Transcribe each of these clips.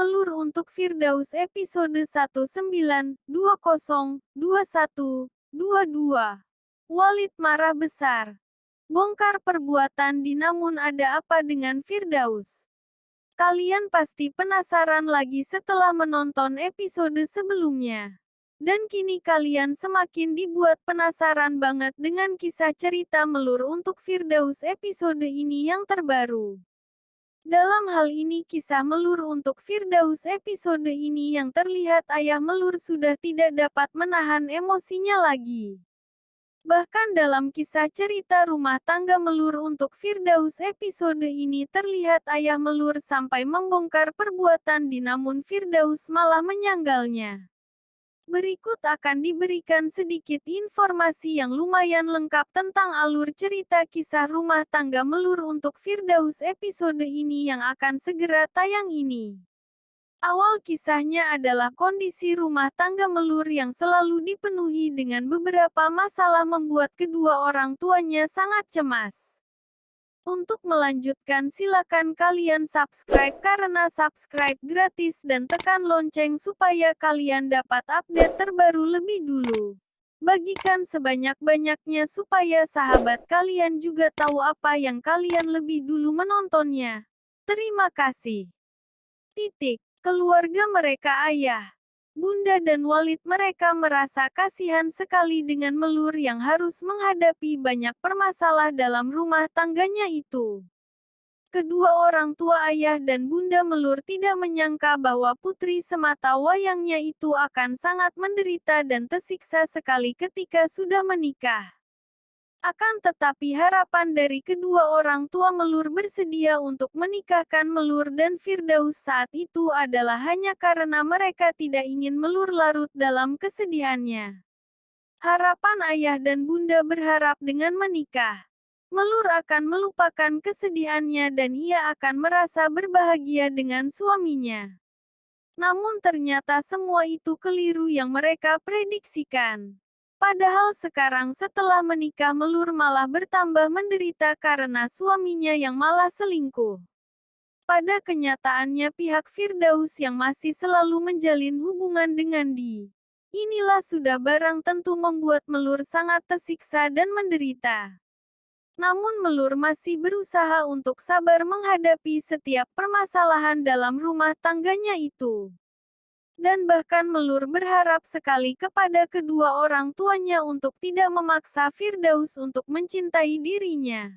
Melur untuk Firdaus episode 19202122. Walid marah besar. Bongkar perbuatan di namun ada apa dengan Firdaus? Kalian pasti penasaran lagi setelah menonton episode sebelumnya. Dan kini kalian semakin dibuat penasaran banget dengan kisah cerita Melur untuk Firdaus episode ini yang terbaru. Dalam hal ini kisah Melur untuk Firdaus episode ini yang terlihat ayah Melur sudah tidak dapat menahan emosinya lagi. Bahkan dalam kisah cerita rumah tangga Melur untuk Firdaus episode ini terlihat ayah Melur sampai membongkar perbuatan namun Firdaus malah menyanggalnya. Berikut akan diberikan sedikit informasi yang lumayan lengkap tentang alur cerita kisah rumah tangga Melur untuk Firdaus episode ini yang akan segera tayang ini. Awal kisahnya adalah kondisi rumah tangga Melur yang selalu dipenuhi dengan beberapa masalah membuat kedua orang tuanya sangat cemas. Untuk melanjutkan silakan kalian subscribe karena subscribe gratis dan tekan lonceng supaya kalian dapat update terbaru lebih dulu. Bagikan sebanyak-banyaknya supaya sahabat kalian juga tahu apa yang kalian lebih dulu menontonnya. Terima kasih. Keluarga mereka ayah, bunda dan Walid mereka merasa kasihan sekali dengan Melur yang harus menghadapi banyak permasalahan dalam rumah tangganya itu. Kedua orang tua ayah dan bunda Melur tidak menyangka bahwa putri semata wayangnya itu akan sangat menderita dan tersiksa sekali ketika sudah menikah. Akan tetapi harapan dari kedua orang tua Melur bersedia untuk menikahkan Melur dan Firdaus saat itu adalah hanya karena mereka tidak ingin Melur larut dalam kesedihannya. Harapan ayah dan bunda berharap dengan menikah, Melur akan melupakan kesedihannya dan ia akan merasa berbahagia dengan suaminya. Namun ternyata semua itu keliru yang mereka prediksikan. Padahal sekarang setelah menikah Melur malah bertambah menderita karena suaminya yang malah selingkuh. Pada kenyataannya pihak Firdaus yang masih selalu menjalin hubungan dengan inilah sudah barang tentu membuat Melur sangat tersiksa dan menderita. Namun Melur masih berusaha untuk sabar menghadapi setiap permasalahan dalam rumah tangganya itu. Dan bahkan Melur berharap sekali kepada kedua orang tuanya untuk tidak memaksa Firdaus untuk mencintai dirinya.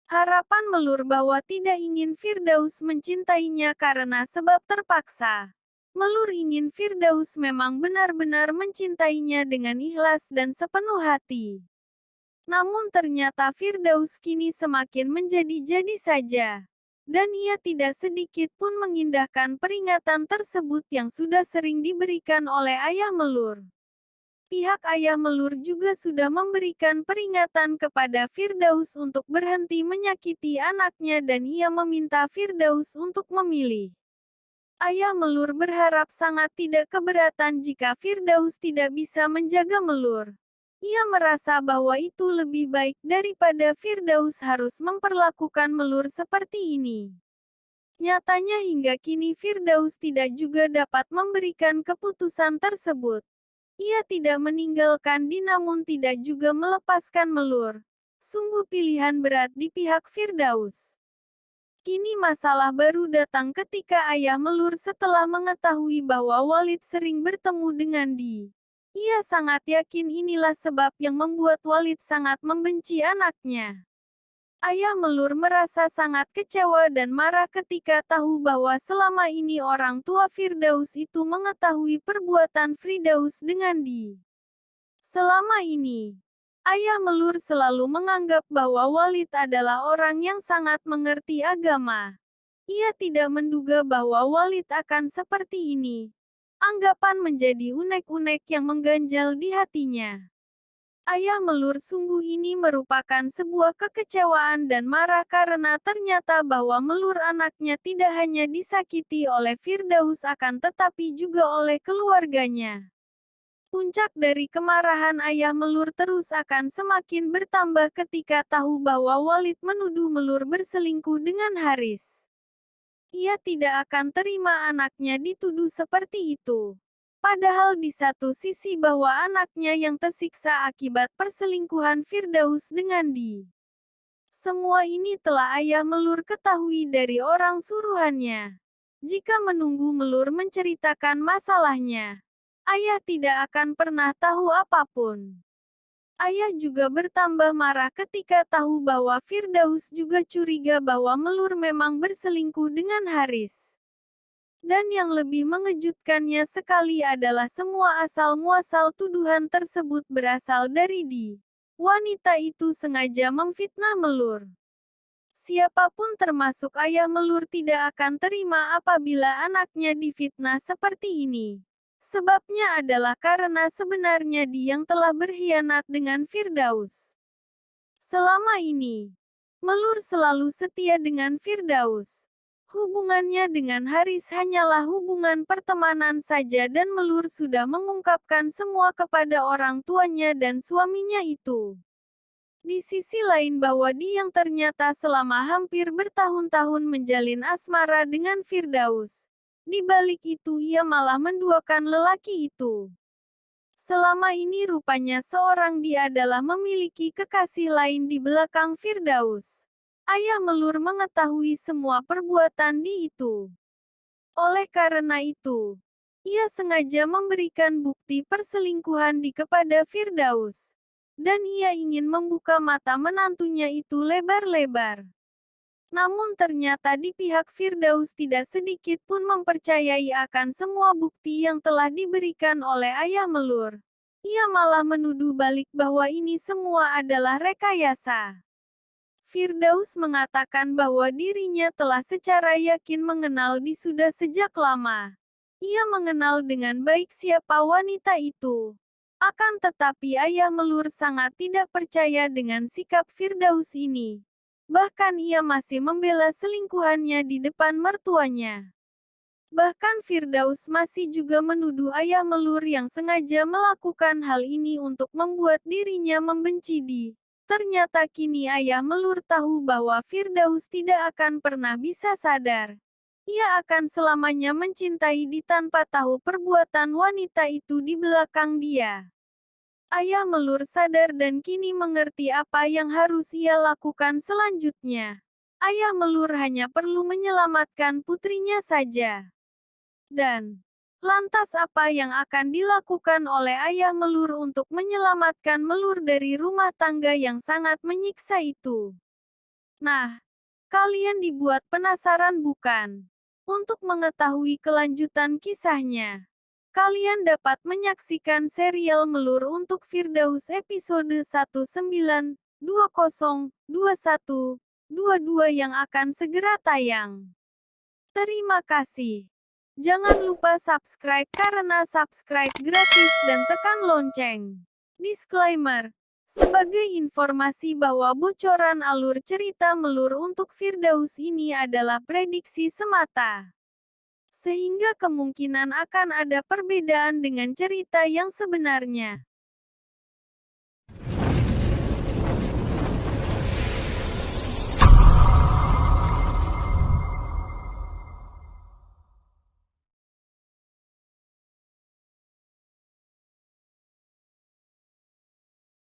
Harapan Melur bahwa tidak ingin Firdaus mencintainya karena sebab terpaksa. Melur ingin Firdaus memang benar-benar mencintainya dengan ikhlas dan sepenuh hati. Namun ternyata Firdaus kini semakin menjadi-jadi saja. Dan ia tidak sedikit pun mengindahkan peringatan tersebut yang sudah sering diberikan oleh ayah Melur. Pihak ayah Melur juga sudah memberikan peringatan kepada Firdaus untuk berhenti menyakiti anaknya dan ia meminta Firdaus untuk memilih. Ayah Melur berharap sangat tidak keberatan jika Firdaus tidak bisa menjaga Melur. Ia merasa bahwa itu lebih baik daripada Firdaus harus memperlakukan Melur seperti ini. Nyatanya hingga kini Firdaus tidak juga dapat memberikan keputusan tersebut. Ia tidak meninggalkan namun tidak juga melepaskan Melur. Sungguh pilihan berat di pihak Firdaus. Kini masalah baru datang ketika ayah Melur setelah mengetahui bahwa Walid sering bertemu dengan ia sangat yakin inilah sebab yang membuat Walid sangat membenci anaknya. Ayah Melur merasa sangat kecewa dan marah ketika tahu bahwa selama ini orang tua Firdaus itu mengetahui perbuatan Firdaus dengan selama ini, ayah Melur selalu menganggap bahwa Walid adalah orang yang sangat mengerti agama. Ia tidak menduga bahwa Walid akan seperti ini. Anggapan menjadi unek-unek yang mengganjal di hatinya. Ayah Melur sungguh ini merupakan sebuah kekecewaan dan marah karena ternyata bahwa Melur anaknya tidak hanya disakiti oleh Firdaus akan tetapi juga oleh keluarganya. Puncak dari kemarahan ayah Melur terus akan semakin bertambah ketika tahu bahwa Walid menuduh Melur berselingkuh dengan Haris. Ia tidak akan terima anaknya dituduh seperti itu. Padahal di satu sisi bahwa anaknya yang tersiksa akibat perselingkuhan Firdaus dengan Di. Semua ini telah ayah Melur ketahui dari orang suruhannya. Jika menunggu Melur menceritakan masalahnya, ayah tidak akan pernah tahu apapun. Ayah juga bertambah marah ketika tahu bahwa Firdaus juga curiga bahwa Melur memang berselingkuh dengan Haris. Dan yang lebih mengejutkannya sekali adalah semua asal-muasal tuduhan tersebut berasal dari Di. Wanita itu sengaja memfitnah Melur. Siapapun termasuk ayah Melur tidak akan terima apabila anaknya difitnah seperti ini. Sebabnya adalah karena sebenarnya Di yang telah berkhianat dengan Firdaus. Selama ini, Melur selalu setia dengan Firdaus. Hubungannya dengan Haris hanyalah hubungan pertemanan saja dan Melur sudah mengungkapkan semua kepada orang tuanya dan suaminya itu. Di sisi lain bahwa Di yang ternyata selama hampir bertahun-tahun menjalin asmara dengan Firdaus. Di balik itu ia malah menduakan lelaki itu. Selama ini rupanya seorang Di adalah memiliki kekasih lain di belakang Firdaus. Ayah Melur mengetahui semua perbuatan Di itu. Oleh karena itu, ia sengaja memberikan bukti perselingkuhan Di kepada Firdaus. Dan ia ingin membuka mata menantunya itu lebar-lebar. Namun ternyata di pihak Firdaus tidak sedikit pun mempercayai akan semua bukti yang telah diberikan oleh ayah Melur. Ia malah menuduh balik bahwa ini semua adalah rekayasa. Firdaus mengatakan bahwa dirinya telah secara yakin mengenal Di sudah sejak lama. Ia mengenal dengan baik siapa wanita itu. Akan tetapi ayah Melur sangat tidak percaya dengan sikap Firdaus ini. Bahkan ia masih membela selingkuhannya di depan mertuanya. Bahkan Firdaus masih juga menuduh ayah Melur yang sengaja melakukan hal ini untuk membuat dirinya membenci Di. Ternyata kini ayah Melur tahu bahwa Firdaus tidak akan pernah bisa sadar. Ia akan selamanya mencintai Di tanpa tahu perbuatan wanita itu di belakang dia. Ayah Melur sadar dan kini mengerti apa yang harus ia lakukan selanjutnya. Ayah Melur hanya perlu menyelamatkan putrinya saja. Dan, lantas apa yang akan dilakukan oleh ayah Melur untuk menyelamatkan Melur dari rumah tangga yang sangat menyiksa itu? Nah, kalian dibuat penasaran bukan? Untuk mengetahui kelanjutan kisahnya, kalian dapat menyaksikan serial Melur untuk Firdaus episode 19202122 yang akan segera tayang. Terima kasih. Jangan lupa subscribe karena subscribe gratis dan tekan lonceng. Disclaimer. Sebagai informasi bahwa bocoran alur cerita Melur untuk Firdaus ini adalah prediksi semata. Sehingga kemungkinan akan ada perbedaan dengan cerita yang sebenarnya.